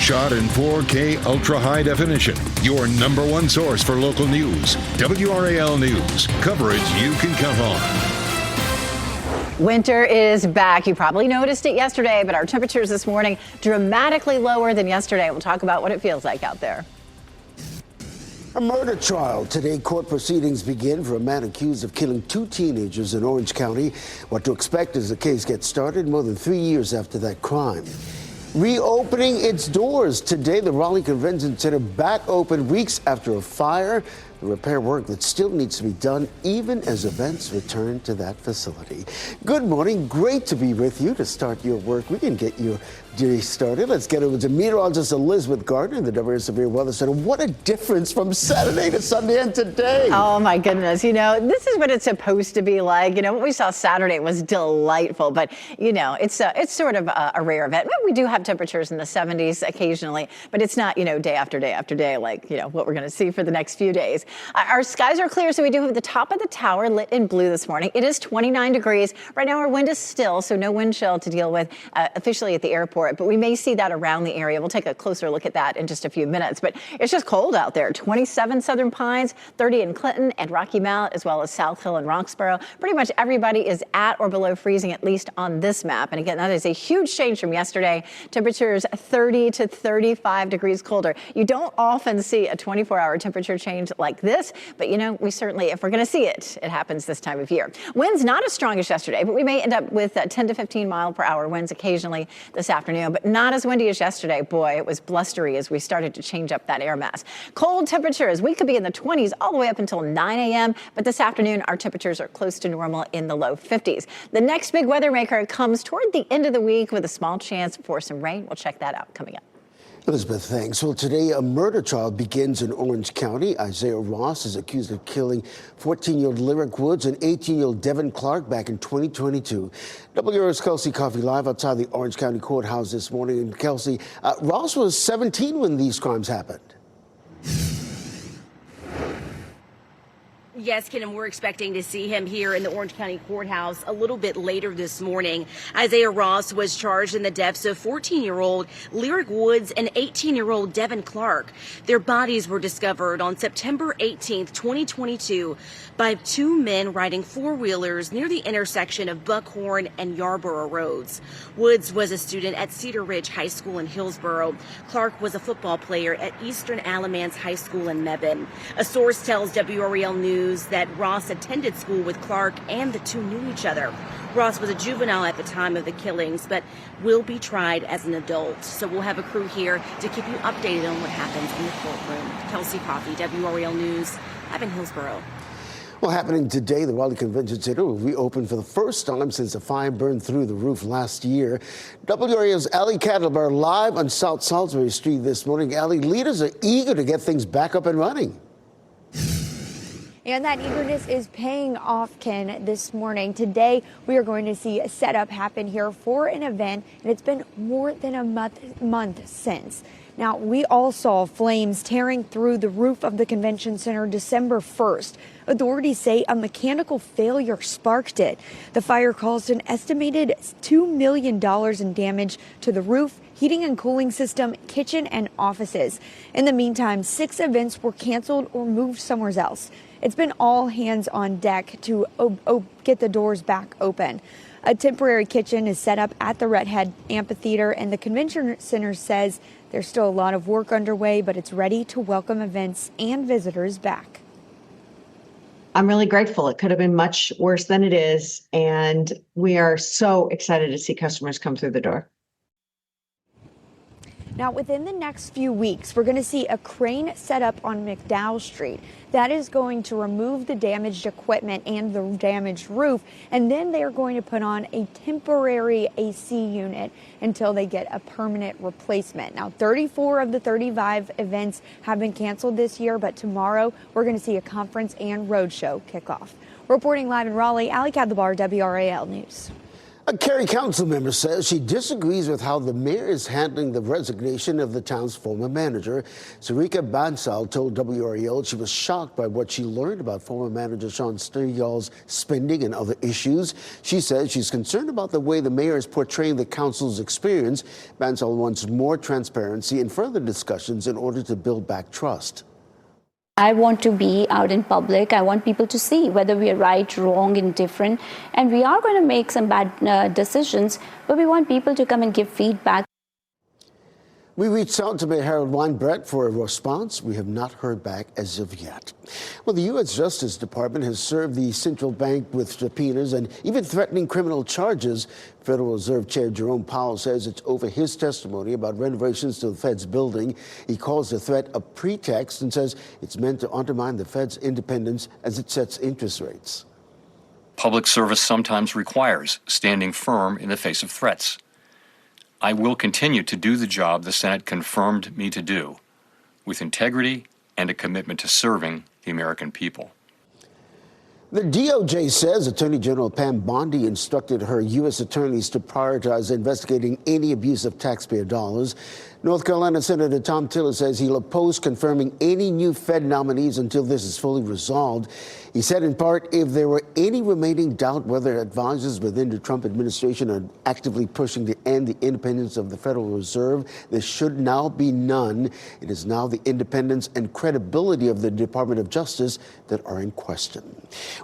shot in 4K ultra high definition. Your number one source for local news. WRAL News. Coverage you can count on. Winter is back. You probably noticed it yesterday, but our temperatures this morning dramatically lower than yesterday. We'll talk about what it feels like out there. A murder trial. Today, court proceedings begin for a man accused of killing 2 teenagers in Orange County. What to expect as the case gets started more than 3 years after that crime. Reopening its doors. Today, the Raleigh Convention Center back open weeks after a fire. The repair work that still needs to be done even as events return to that facility. Good morning. Great to be with you to start your work. We can get your day started. Let's get over to meteorologist Elizabeth Gardner in the WRAL Severe Weather Center. What a difference from Saturday to Sunday and today. Oh, my goodness. You know, this is what it's supposed to be like. You know, what we saw Saturday was delightful, but, you know, it's sort of a rare event. We do have temperatures in the 70s occasionally, but it's not, you know, day after day after day like, you know, what we're going to see for the next few days. Our skies are clear, so we do have the top of the tower lit in blue this morning. It is 29 degrees. Right now, our wind is still, so no wind chill to deal with officially at the airport, but we may see that around the area. We'll take a closer look at that in just a few minutes, but it's just cold out there. 27 Southern Pines, 30 in Clinton and Rocky Mount, as well as South Hill and Roxborough. Pretty much everybody is at or below freezing, at least on this map. And again, that is a huge change from yesterday. Temperatures 30 to 35 degrees colder. You don't often see a 24-hour temperature change like this, but you know, we certainly, if we're going to see it, it happens this time of year. Winds not as strong as yesterday, but we may end up with 10 to 15 mile per hour winds occasionally this afternoon, but not as windy as yesterday. Boy, it was blustery as we started to change up that air mass. Cold temperatures, we could be in the 20s all the way up until 9 a.m., but this afternoon our temperatures are close to normal in the low 50s. The next big weather maker comes toward the end of the week with a small chance for some rain. We'll check that out coming up. Elizabeth, thanks. Well, today a murder trial begins in Orange County. Isaiah Ross is accused of killing 14-year-old Lyric Woods and 18-year-old Devin Clark back in 2022. WRAL's Kelsey Coffey live outside the Orange County Courthouse this morning. And Kelsey, Ross was 17 when these crimes happened. Yes, Ken, and we're expecting to see him here in the Orange County Courthouse a little bit later this morning. Isaiah Ross was charged in the deaths of 14-year-old Lyric Woods and 18-year-old Devin Clark. Their bodies were discovered on September 18th, 2022 by 2 men riding 4-wheelers near the intersection of Buckhorn and Yarborough Roads. Woods was a student at Cedar Ridge High School in Hillsborough. Clark was a football player at Eastern Alamance High School in Mebane. A source tells WRAL News that Ross attended school with Clark and the two knew each other. Ross was a juvenile at the time of the killings, but will be tried as an adult. So we'll have a crew here to keep you updated on what happens in the courtroom. Kelsey Coffey, WRAL News, I'm in Hillsborough. Well, happening today, the Raleigh Convention Center will reopen for the first time since a fire burned through the roof last year. WRAL's Allie Cattlebar live on South Salisbury Street this morning. Allie, leaders are eager to get things back up and running. And that eagerness is paying off, Ken, this morning. Today, we are going to see a setup happen here for an event, and it's been more than a month since. Now, we all saw flames tearing through the roof of the convention center December 1st. Authorities say a mechanical failure sparked it. The fire caused an estimated $2 million in damage to the roof, heating and cooling system, kitchen, and offices. In the meantime, 6 events were canceled or moved somewhere else. It's been all hands on deck to get the doors back open. A temporary kitchen is set up at the Redhead Amphitheater, and the convention center says there's still a lot of work underway, but it's ready to welcome events and visitors back. I'm really grateful. It could have been much worse than it is, and we are so excited to see customers come through the door. Now, within the next few weeks, we're going to see a crane set up on McDowell Street. That is going to remove the damaged equipment and the damaged roof, and then they're going to put on a temporary AC unit until they get a permanent replacement. Now, 34 of the 35 events have been canceled this year, but tomorrow we're going to see a conference and roadshow kick off. Reporting live in Raleigh, Allie Cattlebar, WRAL News. A Cary council member says she disagrees with how the mayor is handling the resignation of the town's former manager. Sarika Bansal told WRAL she was shocked by what she learned about former manager Sean Sturgiall's spending and other issues. She says she's concerned about the way the mayor is portraying the council's experience. Bansal wants more transparency and further discussions in order to build back trust. I want to be out in public. I want people to see whether we are right, wrong, indifferent. And we are going to make some bad decisions, but we want people to come and give feedback. We reached out to Mayor Harold Weinbrett for a response. We have not heard back as of yet. Well, the U.S. Justice Department has served the central bank with subpoenas and even threatening criminal charges. Federal Reserve Chair Jerome Powell says it's over his testimony about renovations to the Fed's building. He calls the threat a pretext and says it's meant to undermine the Fed's independence as it sets interest rates. Public service sometimes requires standing firm in the face of threats. I will continue to do the job the Senate confirmed me to do, with integrity and a commitment to serving the American people. The DOJ says Attorney General Pam Bondi instructed her U.S. attorneys to prioritize investigating any abuse of taxpayer dollars. North Carolina Senator Tom Tiller says he'll oppose confirming any new Fed nominees until this is fully resolved. He said in part, if there were any remaining doubt whether advisors within the Trump administration are actively pushing to end the independence of the Federal Reserve, there should now be none. It is now the independence and credibility of the Department of Justice that are in question.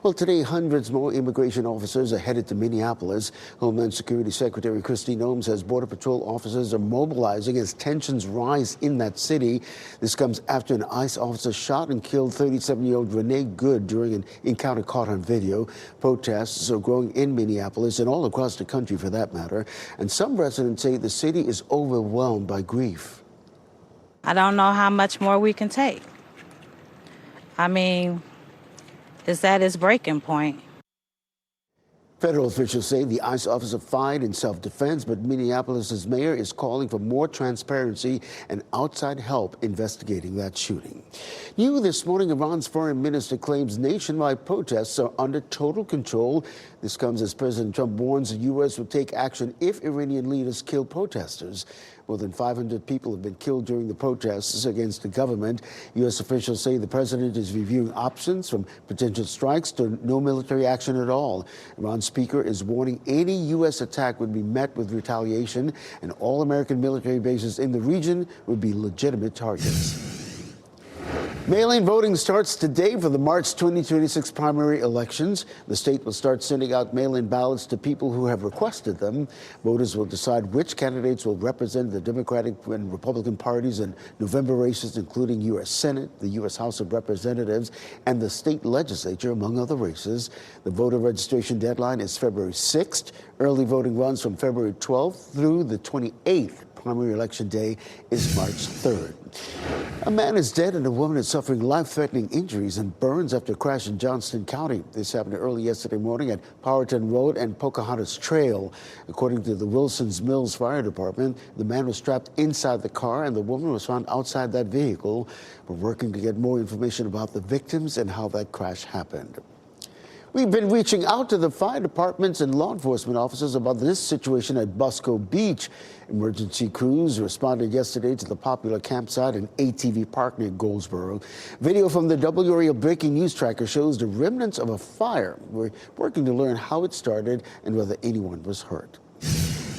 Well, today, hundreds more immigration officers are headed to Minneapolis. Homeland Security Secretary Kristi Noem says Border Patrol officers are mobilizing as tensions rise in that city. This comes after an ICE officer shot and killed 37-year-old Renee Good during an encounter caught on video. Protests are growing in Minneapolis and all across the country for that matter. And some residents say the city is overwhelmed by grief. I don't know how much more we can take. I mean, it's at its breaking point. Federal officials say the ICE officer fired in self-defense, but Minneapolis's mayor is calling for more transparency and outside help investigating that shooting. New this morning, Iran's foreign minister claims nationwide protests are under total control. This comes as President Trump warns the U.S. will take action if Iranian leaders kill protesters. More than 500 people have been killed during the protests against the government. U.S. officials say the president is reviewing options from potential strikes to no military action at all. Iran's speaker is warning any U.S. attack would be met with retaliation, and all American military bases in the region would be legitimate targets. Mail-in voting starts today for the March 2026 primary elections. The state will start sending out mail-in ballots to people who have requested them. Voters will decide which candidates will represent the Democratic and Republican parties in November races, including U.S. Senate, the U.S. House of Representatives, and the state legislature, among other races. The voter registration deadline is February 6th. Early voting runs from February 12th through the 28th. Primary election day is March 3rd. A man is dead and a woman is suffering life-threatening injuries and burns after a crash in Johnston County. This happened early yesterday morning at Powerton Road and Pocahontas Trail. According to the Wilsons Mills Fire Department, the man was strapped inside the car and the woman was found outside that vehicle. We're working to get more information about the victims and how that crash happened. We've been reaching out to the fire departments and law enforcement officers about this situation at Busco Beach. Emergency crews responded yesterday to the popular campsite and ATV park near Goldsboro. Video from the WRAL Breaking News Tracker shows the remnants of a fire. We're working to learn how it started and whether anyone was hurt.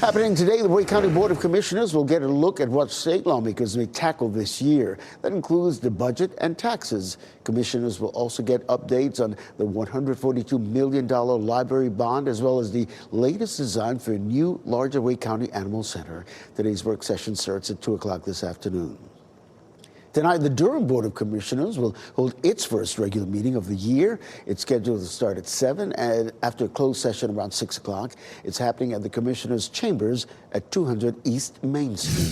Happening today, the Wake County Board of Commissioners will get a look at what state lawmakers may tackle this year. That includes the budget and taxes. Commissioners will also get updates on the $142 million library bond, as well as the latest design for a new, larger Wake County Animal Center. Today's work session starts at 2 o'clock this afternoon. Tonight, the Durham Board of Commissioners will hold its first regular meeting of the year. It's scheduled to start at 7 and after a closed session around 6 o'clock. It's happening at the Commissioners' Chambers at 200 East Main Street.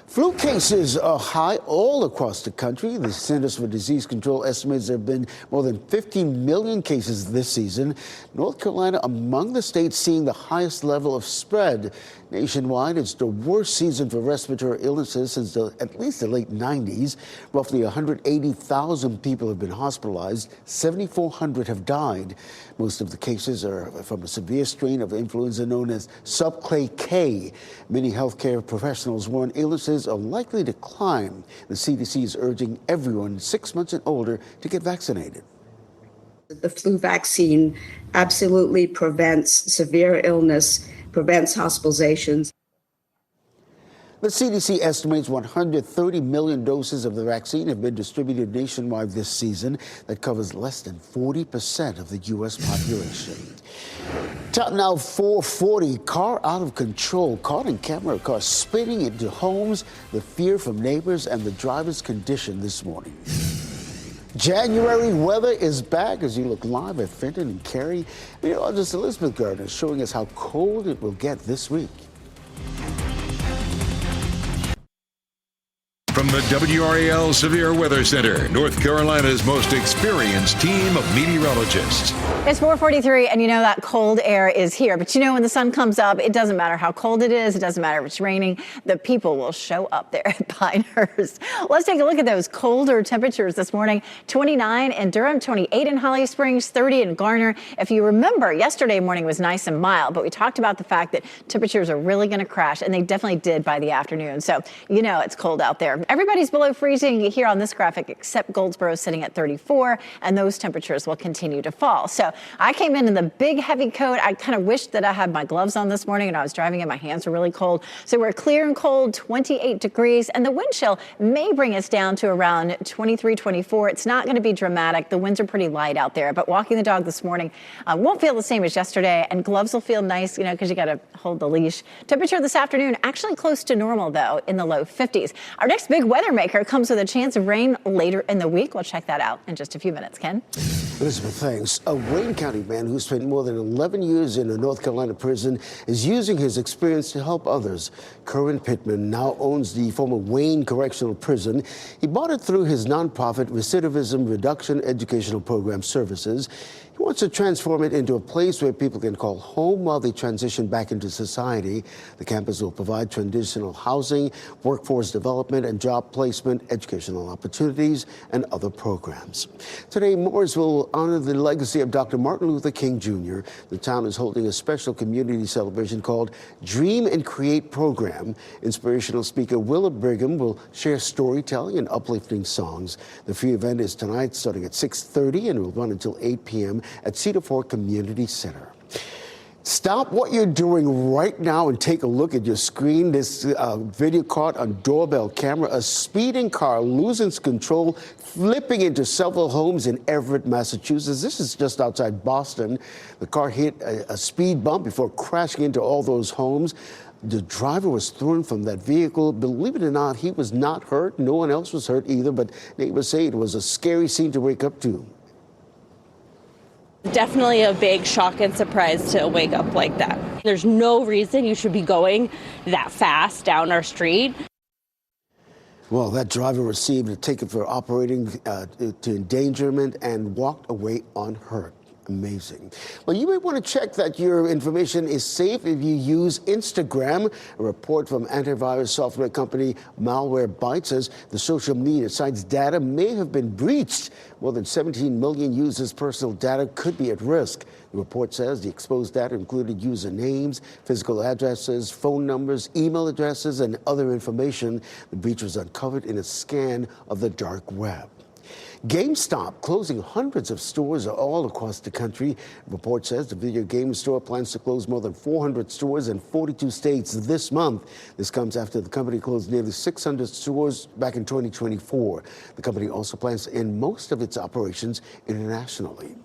Flu cases are high all across the country. The Centers for Disease Control estimates there have been more than 15 million cases this season. North Carolina among the states seeing the highest level of spread. Nationwide, it's the worst season for respiratory illnesses since at least the late 90s. Roughly 180,000 people have been hospitalized. 7,400 have died. Most of the cases are from a severe strain of influenza known as subclade K. Many healthcare professionals warn illnesses are likely to climb. The CDC is urging everyone 6 months and older to get vaccinated. The flu vaccine absolutely prevents severe illness, prevents hospitalizations. The CDC estimates 130 million doses of the vaccine have been distributed nationwide this season. That covers less than 40% of the U.S. population. Top now 440, car out of control, caught in camera, car spinning into homes, the fear from neighbors and the driver's condition this morning. January weather is back as you look live at Fenton and Cary. Meteorologist Elizabeth Gardner is showing us how cold it will get this week. From the WRAL Severe Weather Center, North Carolina's most experienced team of meteorologists. It's 4:43, and that cold air is here. But when the sun comes up, it doesn't matter how cold it is. It doesn't matter if it's raining. The people will show up there at Pinehurst. Let's take a look at those colder temperatures this morning. 29 in Durham, 28 in Holly Springs, 30 in Garner. If you remember, yesterday morning was nice and mild, but we talked about the fact that temperatures are really going to crash, and they definitely did by the afternoon. So, it's cold out there. Everybody's below freezing here on this graphic except Goldsboro sitting at 34, and those temperatures will continue to fall. So I came in the big heavy coat. I kind of wished that I had my gloves on this morning and I was driving and my hands were really cold. So we're clear and cold, 28 degrees, and the wind chill may bring us down to around 23, 24. It's not going to be dramatic. The winds are pretty light out there, but walking the dog this morning won't feel the same as yesterday, and gloves will feel nice, because you got to hold the leash. Temperature this afternoon actually close to normal, though, in the low 50s. Our next big weather maker comes with a chance of rain later in the week. We'll check that out in just a few minutes. Ken? Elizabeth, thanks. A Wayne County man who spent more than 11 years in a North Carolina prison is using his experience to help others. Curran Pittman now owns the former Wayne Correctional Prison. He bought it through his nonprofit Recidivism Reduction Educational Program Services. He wants to transform it into a place where people can call home while they transition back into society. The campus will provide transitional housing, workforce development and job placement, educational opportunities, and other programs. Today, Moores will honor the legacy of Dr. Martin Luther King Jr. The town is holding a special community celebration called Dream and Create Program. Inspirational speaker Willa Brigham will share storytelling and uplifting songs. The free event is tonight starting at 6:30 and will run until 8 p.m. at Cedar Fork Community Center. Stop what you're doing right now and take a look at your screen. This video caught on doorbell camera. A speeding car loses control, flipping into several homes in Everett, Massachusetts. This is just outside Boston. The car hit a speed bump before crashing into all those homes. The driver was thrown from that vehicle. Believe it or not, he was not hurt. No one else was hurt either, but neighbors say it was a scary scene to wake up to. Definitely a big shock and surprise to wake up like that. There's no reason you should be going that fast down our street. Well, that driver received a ticket for operating to endangerment and walked away unhurt. Amazing. Well, you may want to check that your information is safe if you use Instagram. A report from antivirus software company Malwarebytes says the social media site's data may have been breached. More than 17 million users' personal data could be at risk. The report says the exposed data included usernames, physical addresses, phone numbers, email addresses, and other information. The breach was uncovered in a scan of the dark web. GameStop closing hundreds of stores all across the country. The report says the video game store plans to close more than 400 stores in 42 states this month. This comes after the company closed nearly 600 stores back in 2024. The company also plans to end most of its operations internationally.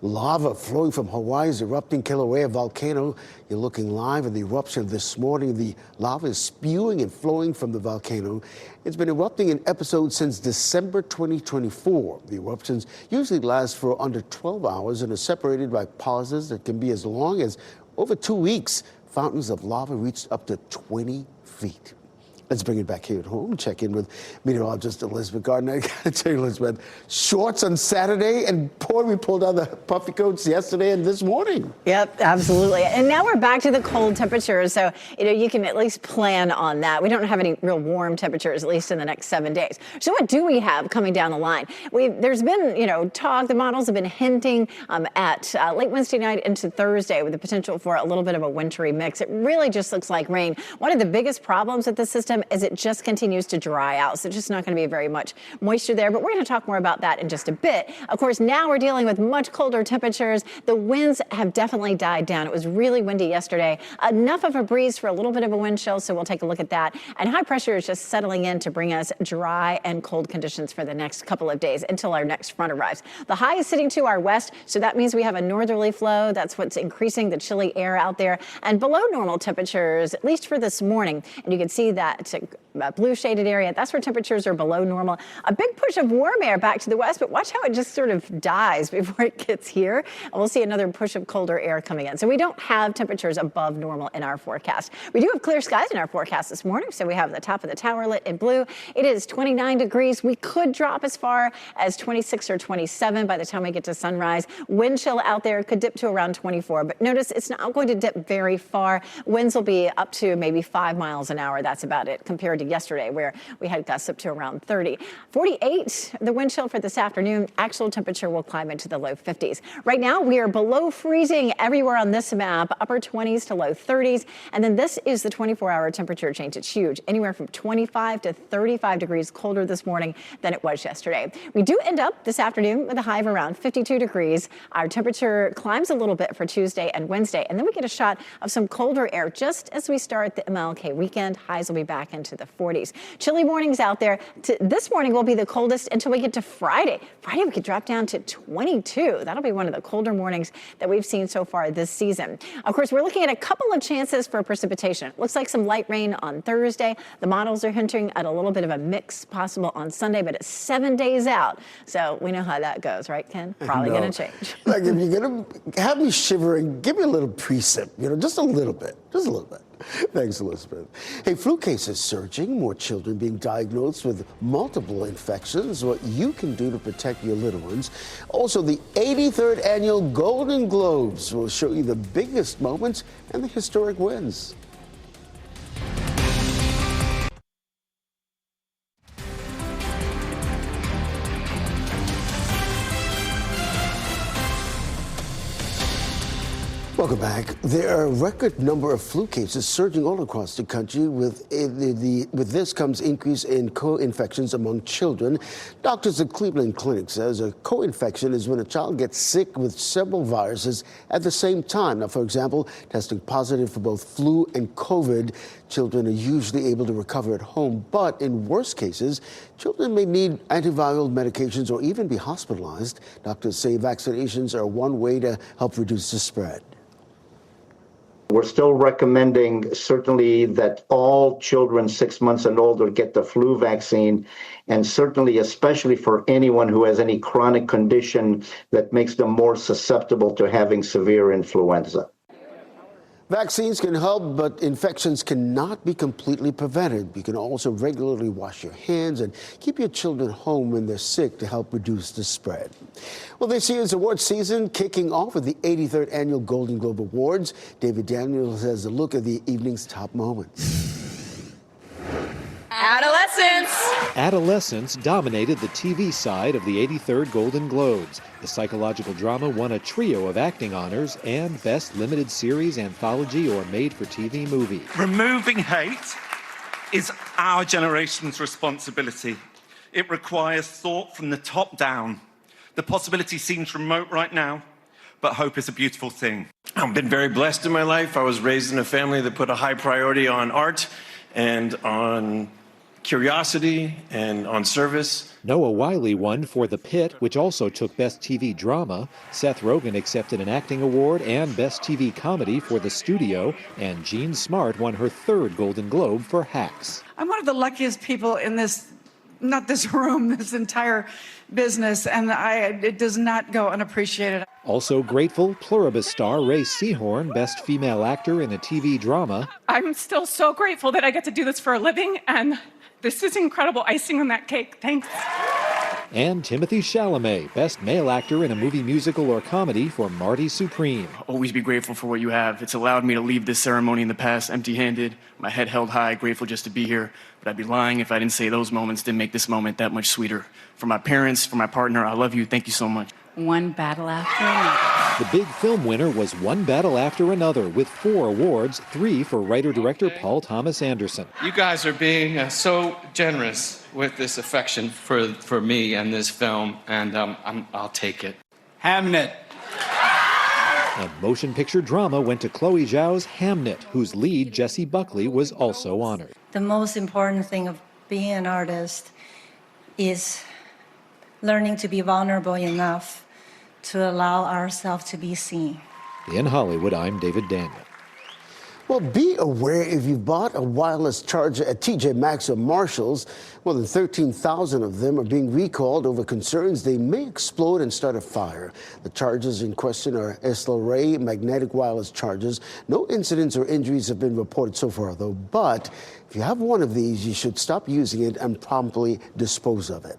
Lava flowing from Hawaii's erupting Kilauea volcano. You're looking live at the eruption this morning. The lava is spewing and flowing from the volcano. It's been erupting in episodes since December 2024. The eruptions usually last for under 12 hours and are separated by pauses that can be as long as over 2 weeks. Fountains of lava reached up to 20 feet. Let's bring it back here at home. Check in with meteorologist Elizabeth Gardner. I gotta tell you, Elizabeth, shorts on Saturday, and boy, we pulled out the puffy coats yesterday and this morning. Yep, absolutely. And now we're back to the cold temperatures, so you can at least plan on that. We don't have any real warm temperatures, at least in the next 7 days. So what do we have coming down the line? There's been talk. The models have been hinting at late Wednesday night into Thursday with the potential for a little bit of a wintry mix. It really just looks like rain. One of the biggest problems with the system is it just continues to dry out. So just not going to be very much moisture there, but we're going to talk more about that in just a bit. Of course, now we're dealing with much colder temperatures. The winds have definitely died down. It was really windy yesterday. Enough of a breeze for a little bit of a wind chill, so we'll take a look at that. And high pressure is just settling in to bring us dry and cold conditions for the next couple of days until our next front arrives. The high is sitting to our west, so that means we have a northerly flow. That's what's increasing the chilly air out there, and below normal temperatures, at least for this morning. And you can see that blue shaded area, that's where temperatures are below normal. A big push of warm air back to the west, but watch how it just sort of dies before it gets here. And we'll see another push of colder air coming in. So we don't have temperatures above normal in our forecast. We do have clear skies in our forecast this morning. So we have the top of the tower lit in blue. It is 29 degrees. We could drop as far as 26 or 27 by the time we get to sunrise. Wind chill out there could dip to around 24, but notice it's not going to dip very far. Winds will be up to maybe 5 miles an hour. That's about it compared to yesterday where we had gusts up to around 30. 48, the wind chill for this afternoon. Actual temperature will climb into the low 50s. Right now, we are below freezing everywhere on this map, upper 20s to low 30s. And then this is the 24-hour temperature change. It's huge, anywhere from 25 to 35 degrees colder this morning than it was yesterday. We do end up this afternoon with a high of around 52 degrees. Our temperature climbs a little bit for Tuesday and Wednesday, and then we get a shot of some colder air just as we start the MLK weekend. Highs will be back into the 40s. Chilly mornings out there. This morning will be the coldest until we get to Friday. Friday we could drop down to 22. That'll be one of the colder mornings that we've seen so far this season. Of course, we're looking at a couple of chances for precipitation. Looks like some light rain on Thursday. The models are hinting at a little bit of a mix possible on Sunday, but it's 7 days out. So we know how that goes, right, Ken? Probably going to change. Like, if you're going to have me shivering, give me a little precip, just a little bit. Just a little bit. Thanks, Elizabeth. Hey, flu cases surging, more children being diagnosed with multiple infections, what you can do to protect your little ones. Also, the 83rd annual Golden Globes will show you the biggest moments and the historic wins. Welcome back. There are a record number of flu cases surging all across the country. With this comes increase in co-infections among children. Doctors at Cleveland Clinic says a co-infection is when a child gets sick with several viruses at the same time. Now, for example, testing positive for both flu and COVID, children are usually able to recover at home. But in worse cases, children may need antiviral medications or even be hospitalized. Doctors say vaccinations are one way to help reduce the spread. We're still recommending certainly that all children 6 months and older get the flu vaccine, and certainly especially for anyone who has any chronic condition that makes them more susceptible to having severe influenza. Vaccines can help, but infections cannot be completely prevented. You can also regularly wash your hands and keep your children home when they're sick to help reduce the spread. Well, this year's award season kicking off with the 83rd Annual Golden Globe Awards. David Daniels has a look at the evening's top moments. Adolescence dominated the TV side of the 83rd Golden Globes. The psychological drama won a trio of acting honors and Best Limited Series, Anthology, or Made-for-TV Movie. Removing hate is our generation's responsibility. It requires thought from the top down. The possibility seems remote right now, but hope is a beautiful thing. I've been very blessed in my life. I was raised in a family that put a high priority on art and on curiosity and on service. Noah Wyle won for The Pit, which also took Best TV Drama. Seth Rogen accepted an acting award and Best TV Comedy for The Studio. And Jean Smart won her third Golden Globe for Hacks. I'm one of the luckiest people in this not this room, this entire business, and it does not go unappreciated. Also grateful, Pluribus star Ray Seahorn, Best Female Actor in a TV Drama. I'm still so grateful that I get to do this for a living, and this is incredible icing on that cake. Thanks. And Timothy Chalamet, Best Male Actor in a Movie, Musical, or Comedy for Marty Supreme. Always be grateful for what you have. It's allowed me to leave this ceremony in the past empty-handed, my head held high, grateful just to be here. But I'd be lying if I didn't say those moments didn't make this moment that much sweeter. For my parents, for my partner, I love you. Thank you so much. One battle after another. The big film winner was One Battle After Another, with 4 awards, 3 for writer-director Paul Thomas Anderson. You guys are being so generous with this affection for me and this film, and I'll take it. Hamnet. And motion picture drama went to Chloe Zhao's Hamnet, whose lead, Jessie Buckley, was also honored. The most important thing of being an artist is learning to be vulnerable enough to allow ourselves to be seen. In Hollywood, I'm David Daniel. Well, be aware if you bought a wireless charger at TJ Maxx or Marshall's. More than 13,000 of them are being recalled over concerns they may explode and start a fire. The chargers in question are SLRA magnetic wireless chargers. No incidents or injuries have been reported so far, though. But if you have one of these, you should stop using it and promptly dispose of it.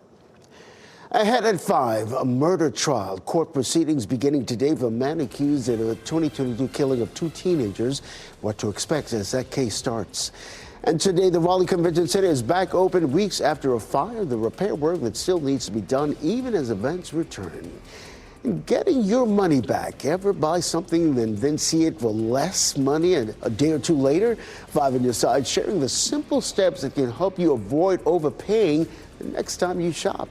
Ahead at 5, a murder trial. Court proceedings beginning today for a man accused in a 2022 killing of 2 teenagers. What to expect as that case starts. And today, the Raleigh Convention Center is back open weeks after a fire. The repair work that still needs to be done even as events return. And getting your money back. Ever buy something and then see it for less money and a day or two later? 5 on your side, sharing the simple steps that can help you avoid overpaying the next time you shop.